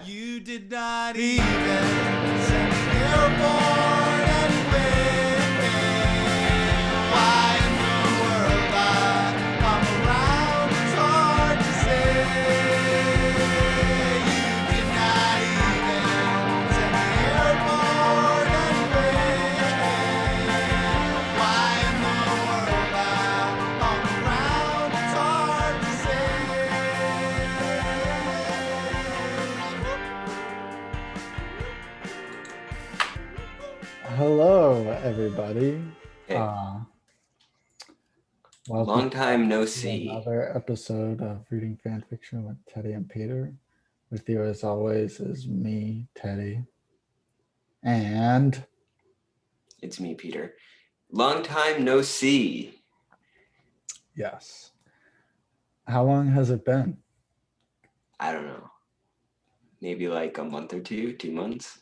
You did not even send me airborne anyway. Why in the world I'm around, it's hard to say. You did not even send me airborne anyway. Why in the world I'm around, it's hard to say. Hello, everybody. Hey. Welcome Long time no to see. another episode of Reading Fanfiction with Teddy and Peter. With you, as always, is me, Teddy, and It's me, Peter. Long time no see. yes. How long has it been? I don't know. Maybe like a month or 2 months.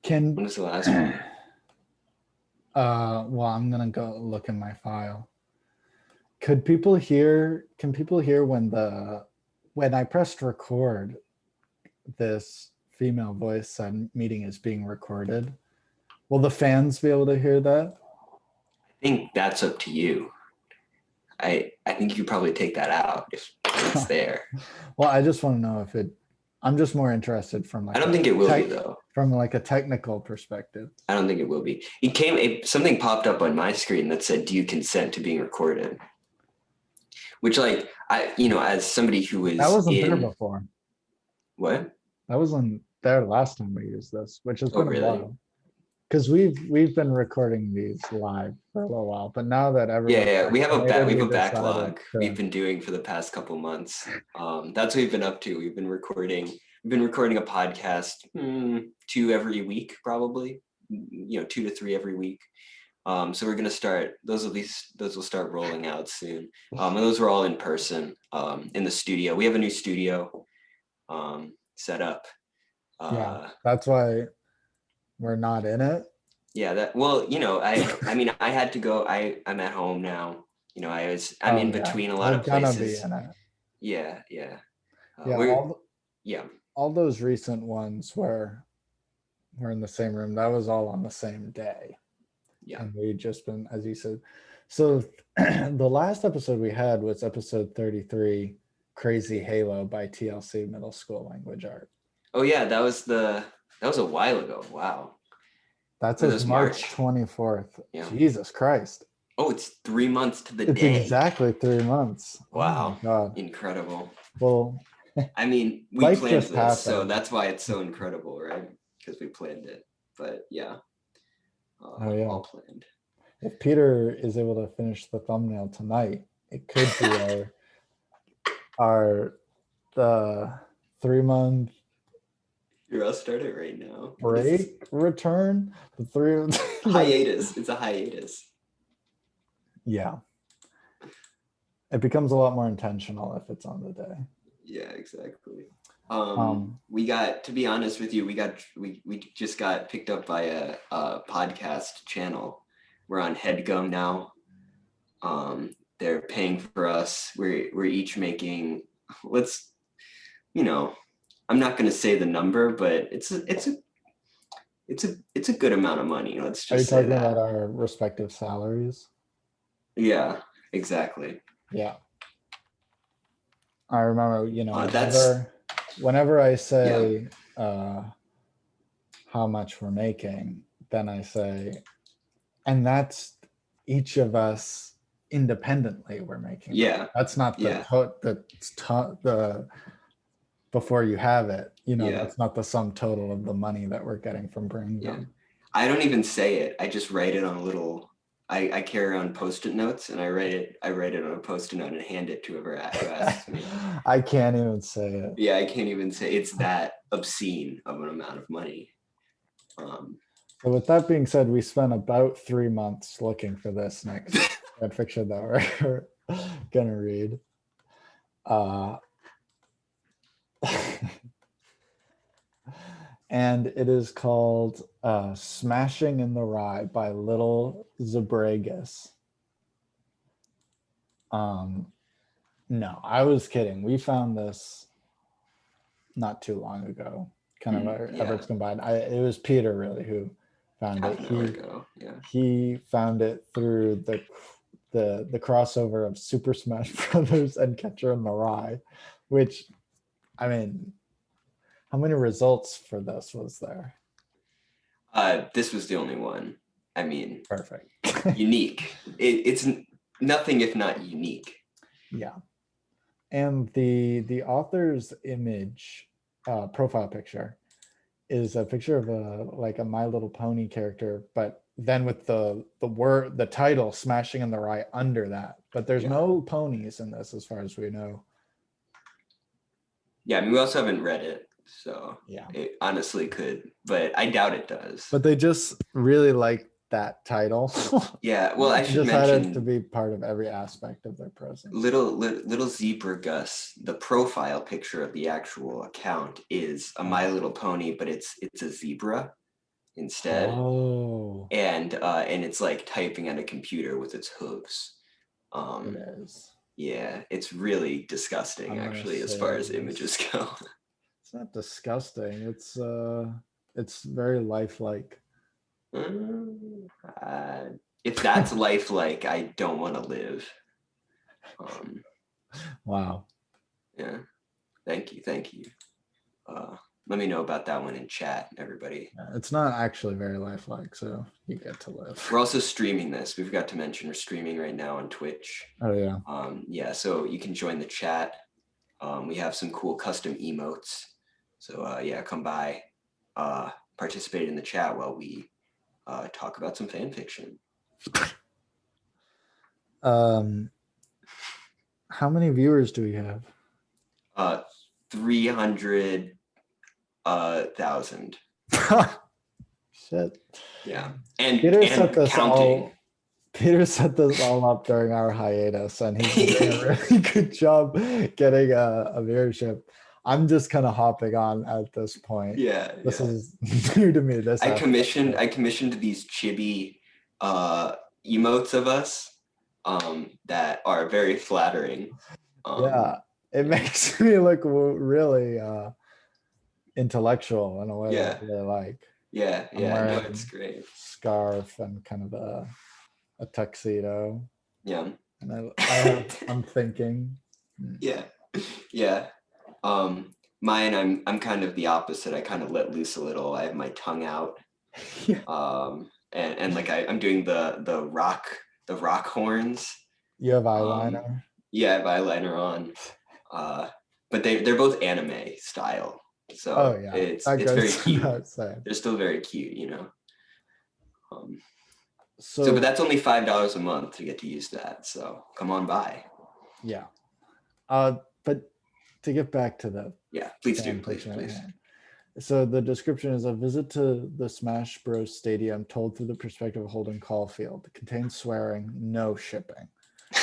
When was the last one? Well, I'm gonna go look in my file. Can people hear when I pressed record, this female voice said meeting is being recorded? Will the fans be able to hear that? I think that's up to you. I think you probably take that out if it's there. Well, I just want to know if I'm just more interested from like I don't think it will be though. From like a technical perspective. I don't think it will be. Something popped up on my screen that said, "Do you consent to being recorded?" Which, like, as somebody who was that wasn't there before. What? That wasn't there last time we used this, which has been really? a while. Because we've been recording these live for a little while, but now that everyone we have a backlog we've been doing for the past couple months. That's what we've been up to. We've been recording a podcast 2 every week, probably 2 to 3 every week. So we're gonna start those will start rolling out soon. And those were all in person in the studio. We have a new studio set up. Yeah, that's why we're not in it. Yeah, I mean, I had to go. I'm at home now. I'm in between a lot of places. Be in it. Yeah. All those recent ones where we're in the same room, that was all on the same day. Yeah. And we just been, as you said. So the last episode we had was episode 33, Crazy Halo by TLC Middle School Language Art. Oh yeah, that was a while ago. Wow. That's March 24th. Yeah. Jesus Christ. Oh, it's 3 months to the day. It's exactly 3 months. Wow. Oh my God. Incredible. Well, I mean, we planned this, happened. So that's why it's so incredible, right? Because we planned it. But yeah. All planned. If Peter is able to finish the thumbnail tonight, it could be the 3 month. Here, I'll start it right now. Break return. The 3 hiatus. It's a hiatus. Yeah. It becomes a lot more intentional if it's on the day. Yeah, exactly. We got, to be honest with you, we just got picked up by a podcast channel. We're on HeadGum now. They're paying for us. We're each making, I'm not going to say the number, but it's a good amount of money. Let's just say that. Are you talking about our respective salaries? Yeah, exactly. Yeah. I remember, whenever I say how much we're making, then I say, and that's each of us independently we're making. Yeah. That's not the before you have it, that's not the sum total of the money that we're getting from bringing them. I don't even say it. I just write it on a little, I carry around Post-it notes, and I write it on a Post-it note and hand it to whoever asks me. I can't even say it. Yeah, I can't even say it's that obscene of an amount of money. So with that being said, we spent about 3 months looking for this next fanfiction that we're gonna read. And it is called Smashing in the Rye by Little Zabragas. No, I was kidding. We found this not too long ago, kind of our yeah. efforts combined. It was Peter really who found Half it. an hour ago. Yeah. He found it through the crossover of Super Smash Brothers and Catcher in the Rye, which, I mean, how many results for this was there? This was the only one. I mean, Perfect. Unique. It's nothing if not unique. Yeah. And the author's image, profile picture, is a picture of a My Little Pony character, but then with the title Smashing in the Rye under that. But there's no ponies in this as far as we know. Yeah, I mean, we also haven't read it, so yeah, it honestly could, but I doubt it does. But they just really like that title. Yeah, well, I should just mention had it to be part of every aspect of their presence. Little Zebra Gus, the profile picture of the actual account is a My Little Pony, but it's a zebra instead. Oh. And it's like typing at a computer with its hooves. It is. Yeah, it's really disgusting actually as far as images go. It's not disgusting. It's very lifelike. If that's lifelike, I don't want to live. Wow. Yeah. Thank you. Let me know about that one in chat, everybody. It's not actually very lifelike, so you get to live. We're also streaming this. We forgot to mention we're streaming right now on Twitch. Oh yeah. Yeah, so you can join the chat. We have some cool custom emotes. So yeah, come by, participate in the chat while we talk about some fan fiction. How many viewers do we have? 300,000. Shit. Yeah, and Peter set this counting. Peter set this all up during our hiatus, and he's doing a really good job getting a viewership. I'm just kind of hopping on at this point. Yeah, this is new to me. I commissioned these chibi emotes of us that are very flattering. Yeah, it makes me look really intellectual in a way that I really like. Yeah, no, it's great. Scarf and kind of a tuxedo. Yeah. And I'm thinking. Yeah. Mine, I'm kind of the opposite. I kind of let loose a little. I have my tongue out. And like I'm doing the rock horns. You have eyeliner? Yeah, I have eyeliner on. But they're both anime style. So it's very cute. They're still very cute, you know. So but that's only $5 a month to get to use that. So come on by. Yeah. But to get back to the please. So the description is a visit to the Smash Bros. Stadium told through the perspective of Holden Caulfield. It contains swearing, no shipping.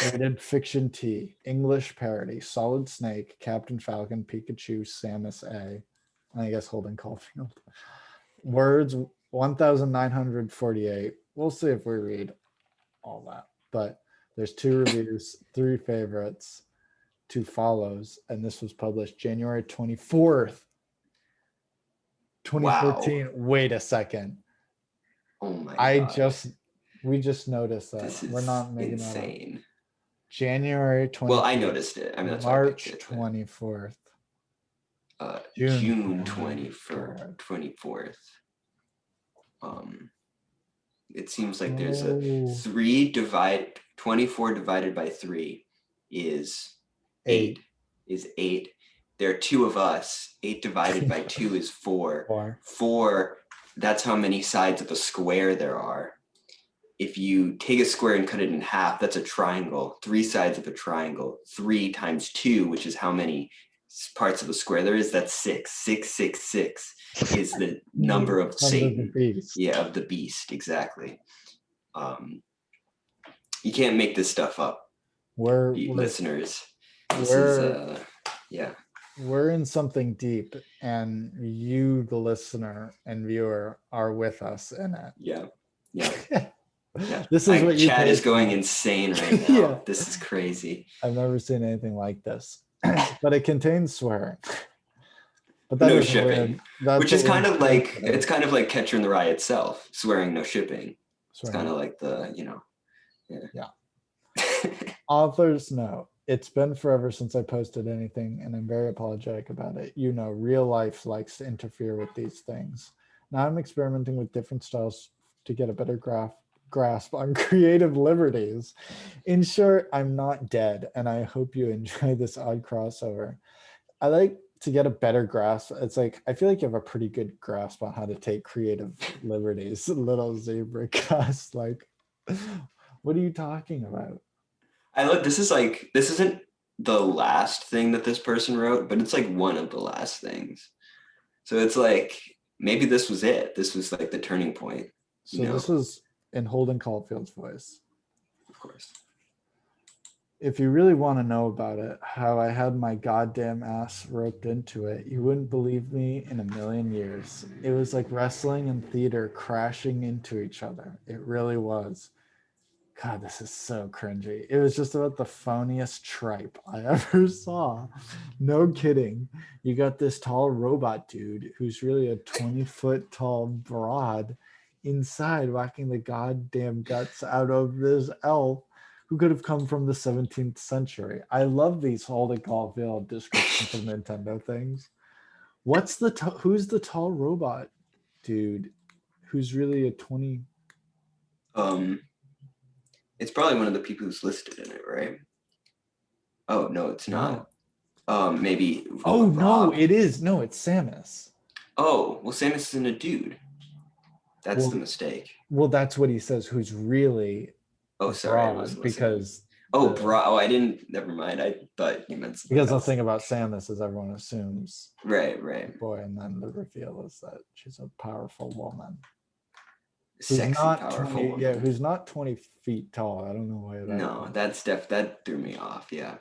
Rated Fiction T, English parody, Solid Snake, Captain Falcon, Pikachu, Samus A. I guess Holden Caulfield. Words 1,948. We'll see if we read all that. But there's 2 reviews, 3 favorites, 2 follows, and this was published January 24th, 2014. Wow. Wait a second. Oh my God. We just noticed that. This is we're not making insane. That up. January 24th. Well, I noticed it. I mean, that's March 24th. June 24th. It seems like there's a 24 divided by 3 is 8. There are 2 of us. 8 divided by 2 is 4. 4, that's how many sides of a square there are. If you take a square and cut it in half, that's a triangle. 3 sides of a triangle. 3 times 2, which is how many parts of a square there is, that's 6. 666 is the number of Satan. Of the beast, exactly. You can't make this stuff up. Listeners. We're in something deep, and you, the listener and viewer, are with us in it. Yeah. This is what chat is going insane right now. This is crazy. I've never seen anything like this. But it contains swearing. But that no is shipping. weird. That's Which a is kind weird of like, coincidence. it's kind of like Catcher in the Rye itself, swearing no shipping. It's Swearing. kind of like the, Yeah. Authors know. It's been forever since I posted anything, and I'm very apologetic about it. You know, real life likes to interfere with these things. Now I'm experimenting with different styles to get a better grasp on creative liberties. In short, I'm not dead, and I hope you enjoy this odd crossover. I like to get a better grasp. It's like I feel like you have a pretty good grasp on how to take creative liberties. Little zebra cuss, like, what are you talking about? I love, this isn't the last thing that this person wrote, but it's like one of the last things. So it's like, maybe this was it. This was like the turning point. So this is in Holden Caulfield's voice. Of course. If you really want to know about it, how I had my goddamn ass roped into it, you wouldn't believe me in a million years. It was like wrestling and theater crashing into each other. It really was. God, this is so cringy. It was just about the phoniest tripe I ever saw. No kidding. You got this tall robot dude who's really a 20-foot tall broad inside whacking the goddamn guts out of this elf who could have come from the 17th century. I love these Holden Caulfield descriptions of Nintendo things. Who's the tall robot dude who's really a 20? It's probably one of the people who's listed in it, right? Oh no, it's not. Maybe. Oh no, Rob. it is. No, it's Samus. Oh, well, Samus isn't a dude. That's the Well, mistake. Well, that's what he says. Who's really Oh, sorry, I broad wasn't listening. because Oh, I didn't. Never mind. I thought you meant something because the else. thing about Samus is everyone assumes Right. boy, and then the reveal is that she's a powerful woman. Sexy, powerful woman. Yeah, who's not 20 feet tall. I don't know why that. No, that threw me off. Yeah.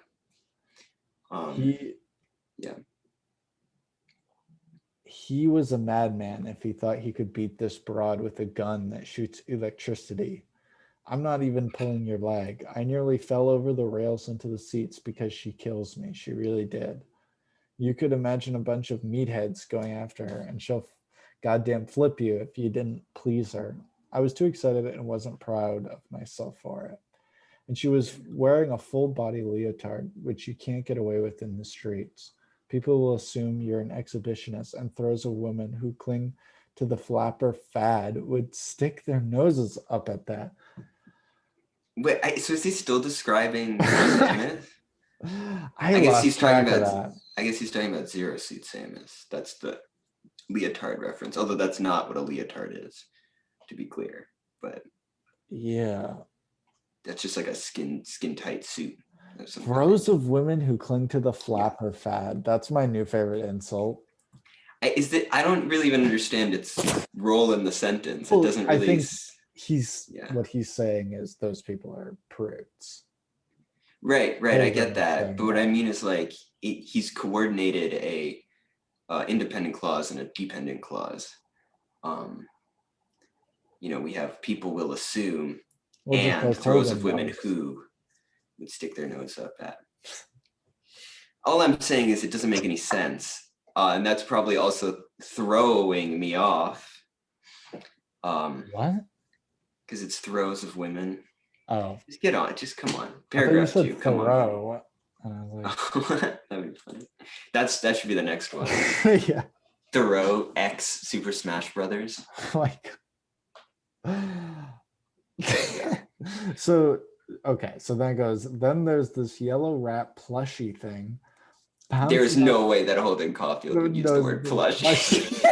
He was a madman if he thought he could beat this broad with a gun that shoots electricity. I'm not even pulling your leg. I nearly fell over the rails into the seats because she kills me. She really did. You could imagine a bunch of meatheads going after her, and she'll goddamn flip you if you didn't please her. I was too excited and wasn't proud of myself for it. And she was wearing a full body leotard, which you can't get away with in the streets. People will assume you're an exhibitionist, and throws a woman who cling to the flapper fad would stick their noses up at that. Wait, so is he still describing Samus? I guess he's talking about that. I guess he's talking about Zero Suit Samus. That's the leotard reference, although that's not what a leotard is, to be clear. But yeah, that's just like a skin tight suit. Rows of women who cling to the flapper fad. That's my new favorite insult. I don't really even understand its role in the sentence. It doesn't really. I think what he's saying is those people are prudes. Right. I get that. But what I mean is like he's coordinated a independent clause and a dependent clause. We have people will assume and throws of women who would stick their nose up at. All I'm saying is it doesn't make any sense. And that's probably also throwing me off. What? Because it's throws of women. Oh. Just get on. Just come on. Paragraph 2. Come on. And I was like, that'd be funny. That should be the next one. Yeah. Thoreau X Super Smash Brothers. Like. So then it goes. Then there's this yellow rat plushie thing. There's no way that Holden Caulfield would use the word plushie.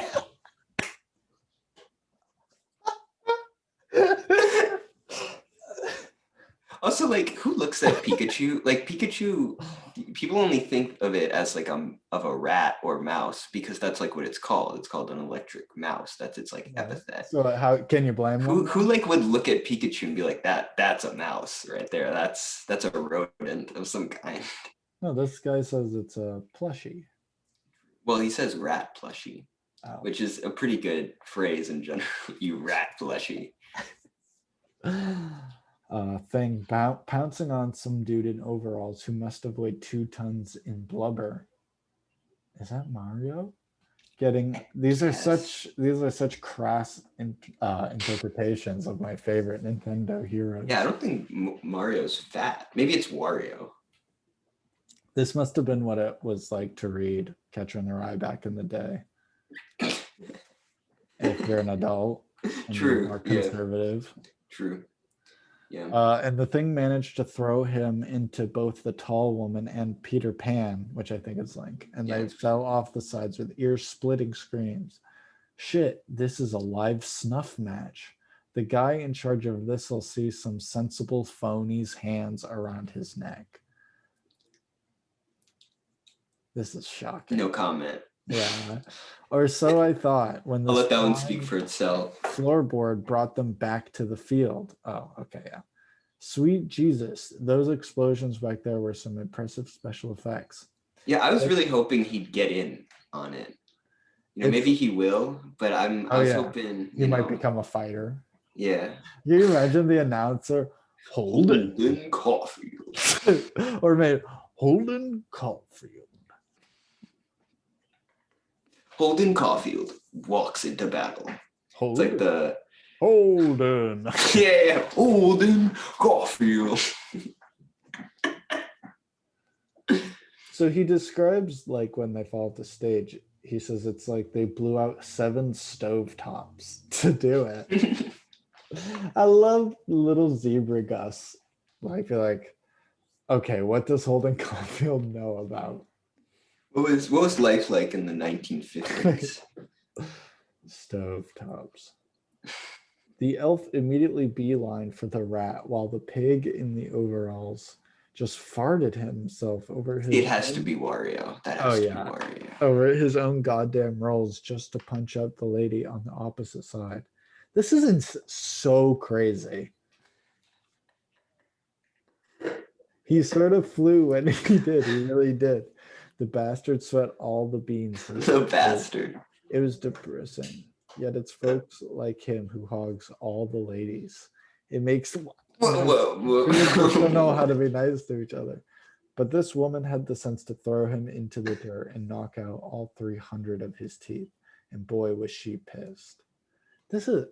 Also, like, who looks at Pikachu? Like, Pikachu, people only think of it as like of a rat or mouse because that's like what it's called. It's called an electric mouse. That's its like epithet. So how can you blame who like would look at Pikachu and be like, that's a mouse right there. That's a rodent of some kind. No, this guy says it's a plushie. Well, he says rat plushie, which is a pretty good phrase in general. You rat plushie. Thing pouncing on some dude in overalls who must have weighed 2 tons in blubber. Is that Mario? getting these are Yes. such crass interpretations of my favorite Nintendo heroes. Yeah, I don't think Mario's fat. Maybe it's Wario. This must have been what it was like to read Catcher in the Rye back in the day. If you're an adult and you're more True. Yeah. conservative. True. Yeah. And the thing managed to throw him into both the tall woman and Peter Pan, which I think is Link, and they Yes. fell off the sides with ear-splitting screams. Shit, this is a live snuff match. The guy in charge of this will see some sensible phony's hands around his neck. This is shocking. No comment. Yeah. Or so I thought when I'll this let that one speak for itself. floorboard brought them back to the field. Oh, okay, yeah. Sweet Jesus, those explosions back there were some impressive special effects. Yeah, I was really hoping he'd get in on it. You know, maybe he will, but I was hoping he might become a fighter. Yeah. Can you imagine the announcer? Holden Caulfield. Or maybe Holden Caulfield. Holden Caulfield walks into battle. Holden. It's like the Holden. Yeah, Holden Caulfield. So he describes like when they fall off the stage, he says it's like they blew out 7 stovetops to do it. I love little zebra Gus. I feel like, okay, what does Holden Caulfield know about? What was life like in the 1950s? Stovetops. The elf immediately beelined for the rat while the pig in the overalls just farted himself over his... It has to be Wario. That has to be Wario. Over his own goddamn rolls just to punch out the lady on the opposite side. This isn't so crazy. He sort of flew when he did. He really did. The bastard sweat all the beans. The bastard. It was depressing. Yet it's folks like him who hogs all the ladies. It makes... Whoa. People don't know how to be nice to each other. But this woman had the sense to throw him into the dirt and knock out all 300 of his teeth. And boy, was she pissed. This is...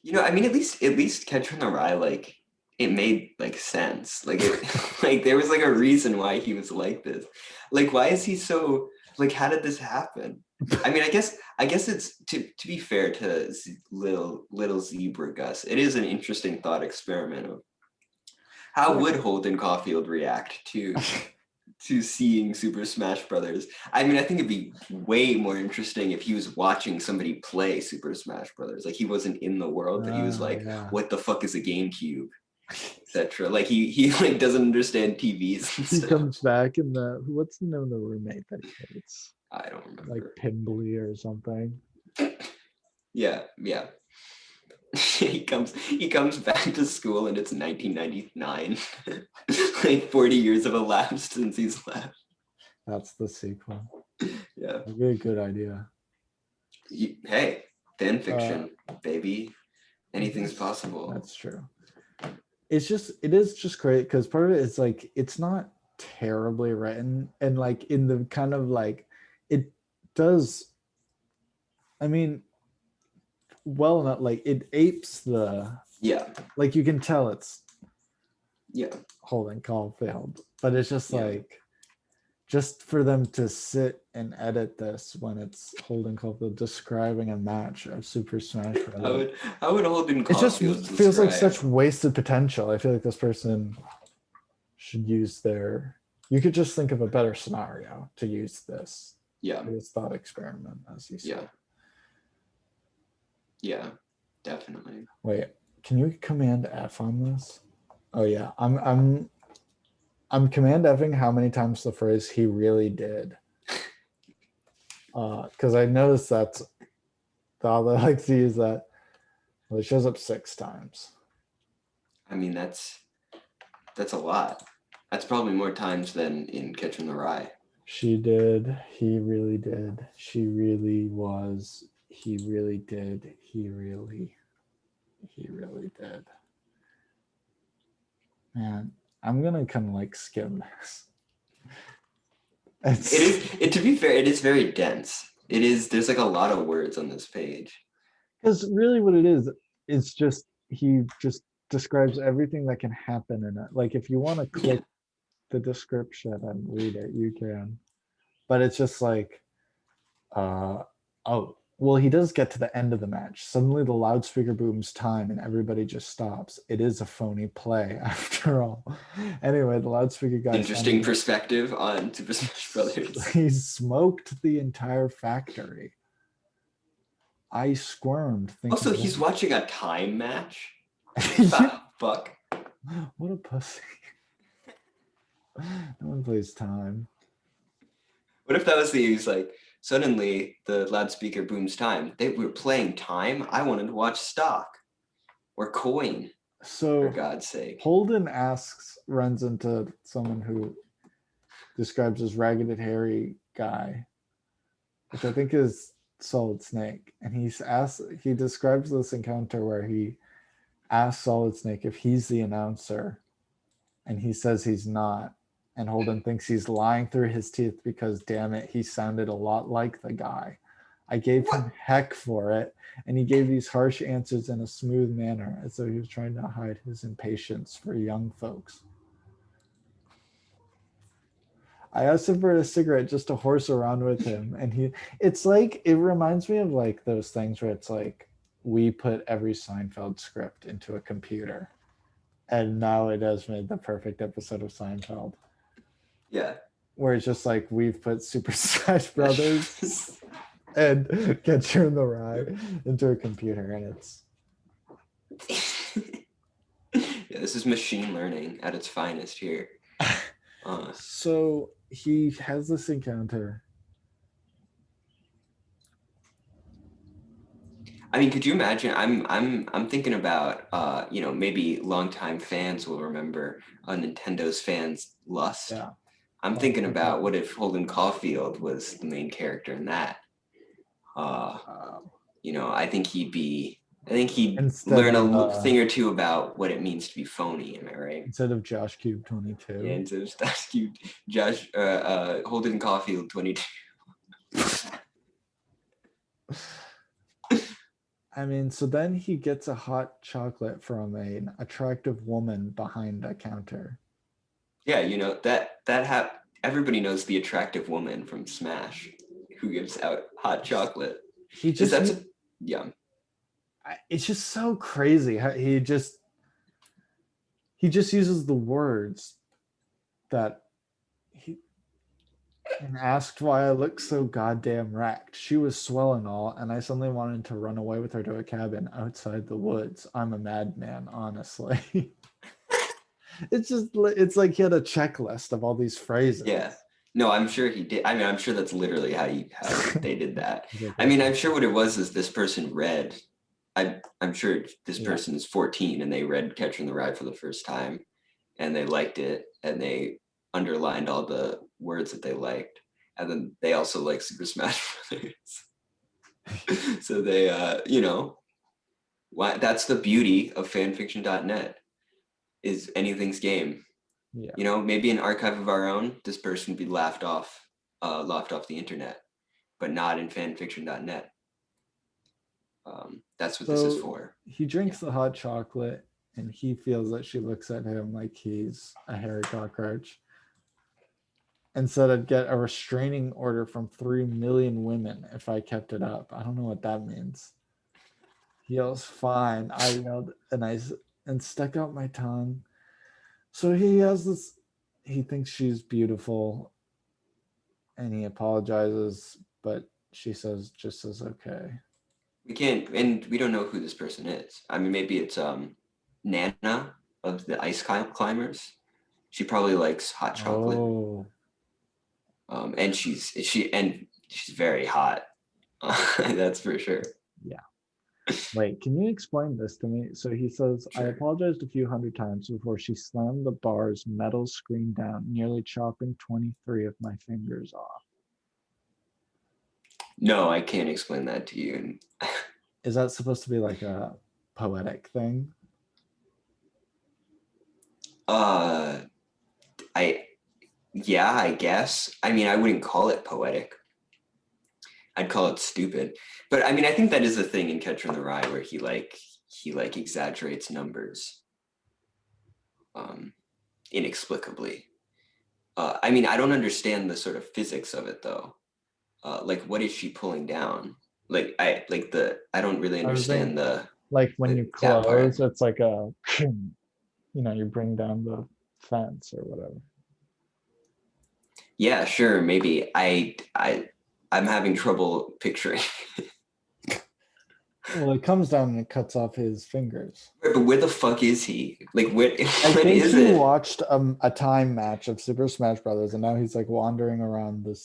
You know, I mean, at least Catcher in the Rye, like, it made like sense. Like like there was like a reason why he was like this. Like, why is he so like? How did this happen? I mean, I guess it's to be fair to little zebra Gus. It is an interesting thought experiment of how would Holden Caulfield react to seeing Super Smash Brothers. I mean, I think it'd be way more interesting if he was watching somebody play Super Smash Brothers. Like he wasn't in the world, but he was like, "What the fuck is a GameCube?" etc. Like he like doesn't understand TVs. And he comes back in the... What's the name of the roommate that he hates? I don't remember. Like Pimbly or something. Yeah. he comes back to school and it's 1999. Like 40 years have elapsed since he's left. That's the sequel. Yeah. That'd be a good idea. Hey, fanfiction, baby. Anything's possible. That's true. It is just great because part of it is like it's not terribly written and like in the kind of like it does, I mean, well enough, like it apes the... like you can tell it's Holden Caulfield, but it's just like just for them to sit and edit this when it's Holden Caulfield describing a match of Super Smash Bros. How would Holden Caulfield... It just feels like such wasted potential. I feel like this person should use their... You could just think of a better scenario to use this. This thought experiment, as you said. Yeah, definitely. Wait, can you Command F on this? Oh yeah, I'm Command F'ing how many times the phrase "he really did," because I noticed that's the author likes to use that. Well, it shows up 6 times. I mean, that's a lot. That's probably more times than in Catcher in the Rye. She did. He really did. She really was. He really did. He really did. Man, I'm gonna kind of like skim this. To be fair, it is very dense. There's like a lot of words on this page. Because really what it is, it's just, he just describes everything that can happen in it. Like if you want to Yeah. click the description and read it, you can. But it's just like, oh, well, he does get to the end of the match. Suddenly the loudspeaker booms time and everybody just stops. It is a phony play after all. Anyway, the loudspeaker guy Interesting perspective on Super Smash Brothers. He smoked the entire factory. I squirmed. Also, he's watching a time match. Fuck. What a pussy. No one plays time. What if that was he's like, suddenly the loudspeaker booms time. They were playing time. I wanted to watch stock or coin. So, for God's sake. Holden runs into someone who describes as Ragged and Hairy guy, which I think is Solid Snake. And he describes this encounter where he asks Solid Snake if he's the announcer, and he says he's not. And Holden thinks he's lying through his teeth because, damn it, he sounded a lot like the guy. I gave him heck for it, and he gave these harsh answers in a smooth manner, as though he was trying to hide his impatience for young folks. I asked him for a cigarette just to horse around with him, and it's like, it reminds me of like those things where it's like, we put every Seinfeld script into a computer, and now it has made the perfect episode of Seinfeld. Yeah. Where it's just like, we've put Super Smash Brothers and Catcher in the Rye into a computer, and it's... Yeah, this is machine learning at its finest here. So he has this encounter. I mean, could you imagine? I'm thinking about maybe longtime fans will remember Nintendo's fans Lust. Yeah. I'm thinking about what if Holden Caulfield was the main character in that. I think he'd learn a thing or two about what it means to be phony. Am I right? Instead of Josh Cube 22. Yeah, instead of Holden Caulfield 22. I mean, so then he gets a hot chocolate from an attractive woman behind a counter. Yeah, everybody knows the attractive woman from Smash who gives out hot chocolate. It's just so crazy how he just uses the words that and asked why I looked so goddamn wrecked. She was swell and all, and I suddenly wanted to run away with her to a cabin outside the woods. I'm a madman, honestly. It's like he had a checklist of all these phrases. Yeah. No, I'm sure he did. I mean, I'm sure that's literally how they did that. I mean, I'm sure what it was is this person read. I'm sure this person is 14 and they read Catcher in the Rye for the first time, and they liked it, and they underlined all the words that they liked, and then they also like Super Smash Brothers. So they, that's the beauty of fanfiction.net, is anything's game. Yeah. Maybe an archive of our own, this person would be laughed off the internet, but not in fanfiction.net. That's what this is for. He drinks the hot chocolate, and he feels that she looks at him like he's a hairy cockroach, and said I'd get a restraining order from 3 million women if I kept it up. I don't know what that means. He yells, fine. I yelled, and stuck out my tongue. So he has this, he thinks she's beautiful, and he apologizes, but she just says okay. We can't, and we don't know who this person is. I mean, maybe it's Nana of the Ice Climbers. She probably likes hot chocolate. Oh. And she's very hot. That's for sure. Yeah. Wait, can you explain this to me? So he says, sure. I apologized a few hundred times before she slammed the bar's metal screen down, nearly chopping 23 of my fingers off. No, I can't explain that to you. Is that supposed to be like a poetic thing? Yeah, I guess. I mean, I wouldn't call it poetic. I'd call it stupid. But I mean, I think that is the thing in Catcher in the Rye where he exaggerates numbers inexplicably. I mean, I don't understand the sort of physics of it though. Like, what is she pulling down? I don't really understand like when you that part. close, it's like a, you bring down the fence or whatever. Yeah, sure, maybe. I'm having trouble picturing. Well, it comes down and it cuts off his fingers. But where the fuck is he? Like, what I think is he it? watched a time match of Super Smash Brothers, and now he's like wandering around the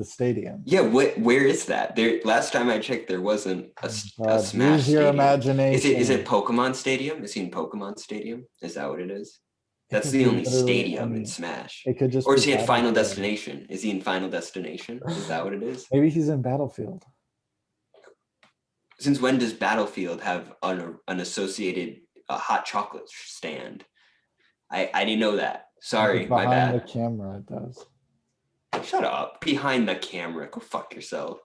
stadium. Yeah, where is that? There, last time I checked, there wasn't a Smash Use your Stadium. imagination. Is it Pokemon Stadium? Is he in Pokemon Stadium? Is that what it is? That's could the be only literally stadium in any- Smash. It could just Or be is he in Final Battlefield. Destination? Is he in Final Destination? Is that what it is? Maybe he's in Battlefield. Since when does Battlefield have an associated hot chocolate stand? I didn't know that. Sorry, my Behind the bad. camera, it does. Shut up. Behind the camera. Go fuck yourself.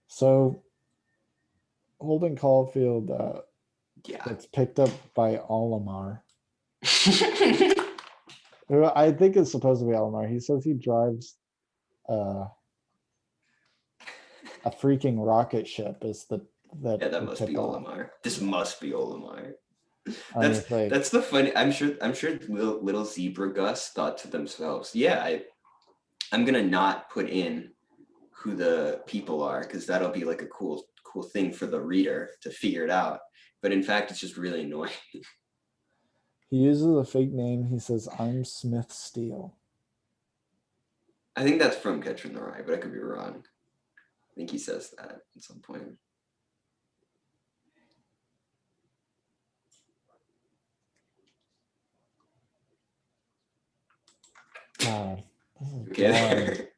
So, Holden Caulfield Yeah. gets picked up by Olimar. Who I think it's supposed to be Olimar. He says he drives a freaking rocket ship. Yeah, that must be Olimar. This must be Olimar. Like, That's the funny. I'm sure little zebra Gus thought to themselves, yeah, I'm gonna not put in who the people are because that'll be like a cool thing for the reader to figure it out. But in fact, it's just really annoying. He uses a fake name. He says, "I'm Smith Steele." I think that's from Catcher in the Rye, but I could be wrong. I think he says that at some point. God, Okay.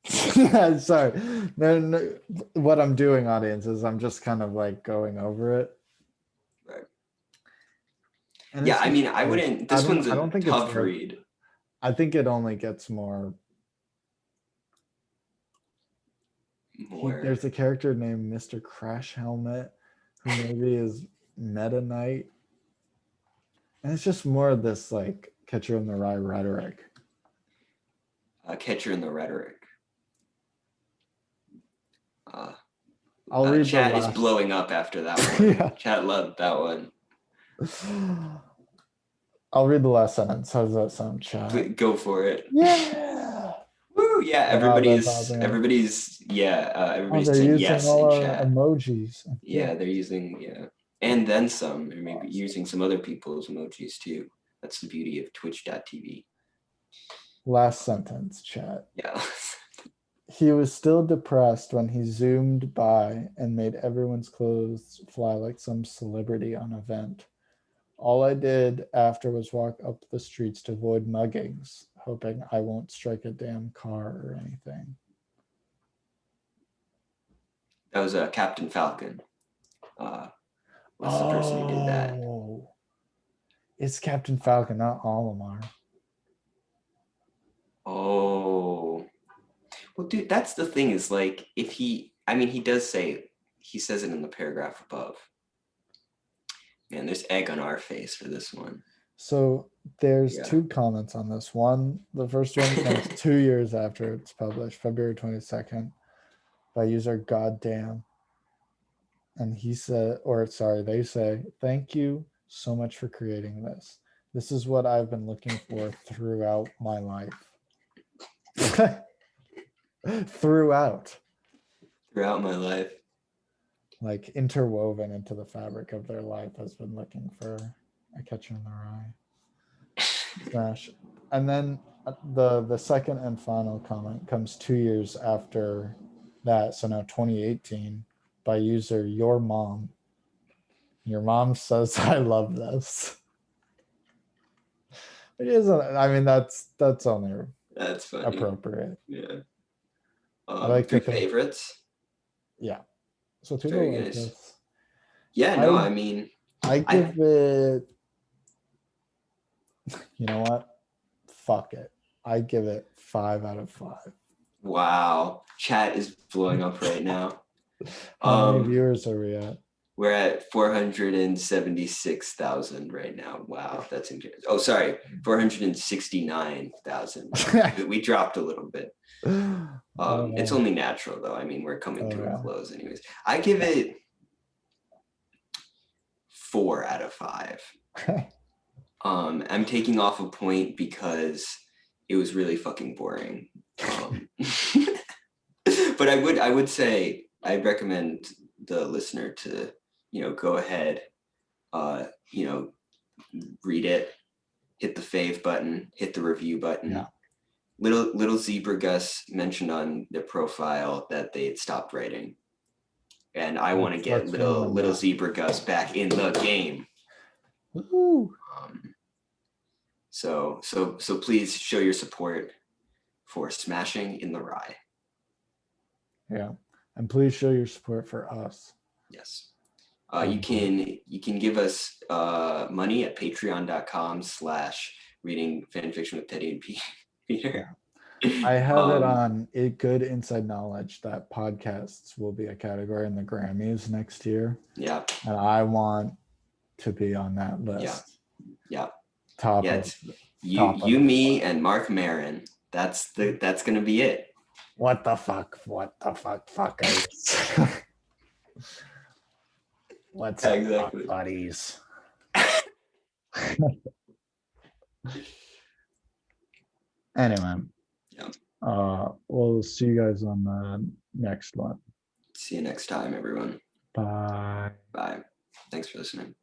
Sorry. No, what I'm doing, audience, is I'm just kind of like going over it. Right. And Yeah, I mean, I wouldn't. This one's a tough read. I think it only gets more. There's a character named Mr. Crash Helmet, who maybe is Meta Knight. And it's just more of this like Catcher in the Rye rhetoric. Catcher in the Rhetoric. I'll read chat is blowing up after that one. Yeah. Chat loved that one. I'll read the last sentence. How does that sound, chat? Go for it. Yeah. Woo! Yeah, everybody's saying yes in chat. Emojis. Yeah, they're using and then some. Or maybe using some other people's emojis too. That's the beauty of Twitch.tv. Last sentence, chat. Yeah. He was still depressed when he zoomed by and made everyone's clothes fly like some celebrity on a vent. All I did after was walk up the streets to avoid muggings, hoping I won't strike a damn car or anything. That was Captain Falcon. Was the person who did that. It's Captain Falcon, not Olimar. Oh. Well, dude, that's the thing is like, he says it in the paragraph above. Man, there's egg on our face for this one. So there's two comments on this. One, the first one comes 2 years after it's published, February 22nd, by user Goddamn. And they say, "Thank you so much for creating this. This is what I've been looking for throughout my life." Throughout my life. Like interwoven into the fabric of their life has been looking for a Catcher in the Rye smash. And then the second and final comment comes 2 years after that. So now 2018 by user Your Mom. Your mom says, "I love this." It isn't. I mean, that's only funny. Appropriate. Yeah. I like three favorites. Yeah. So people like this. Yeah. No, I mean, I give it. You know what? fuck it. I give it 5 out of 5. Wow, chat is blowing up right now. How many viewers are we at? We're at 476,000 right now. Wow, that's interesting. Oh, sorry, 469,000. We dropped a little bit. It's only natural though. I mean, we're coming to a close anyways. I give it 4 out of 5. I'm taking off a point because it was really fucking boring. But I would say I'd recommend the listener to, go ahead, read it, hit the fave button, hit the review button. Yeah. Little Zebra Gus mentioned on their profile that they had stopped writing. And I want to get little Zebra Gus back in the game. Woo. So please show your support for Smashing in the Rye. Yeah. And please show your support for us. Yes. You can give us money at patreon.com/reading fanfiction with Teddy and Peter. I have it on good inside knowledge that podcasts will be a category in the Grammys next year. Yeah. And I want to be on that list. Yeah. Top. Yeah, you, me, and Mark Maron. That's gonna be it. What the fuck, fuckers. What's up, exactly, buddies? Anyway. Yeah. We'll see you guys on the next one. See you next time, everyone. Bye. Bye. Thanks for listening.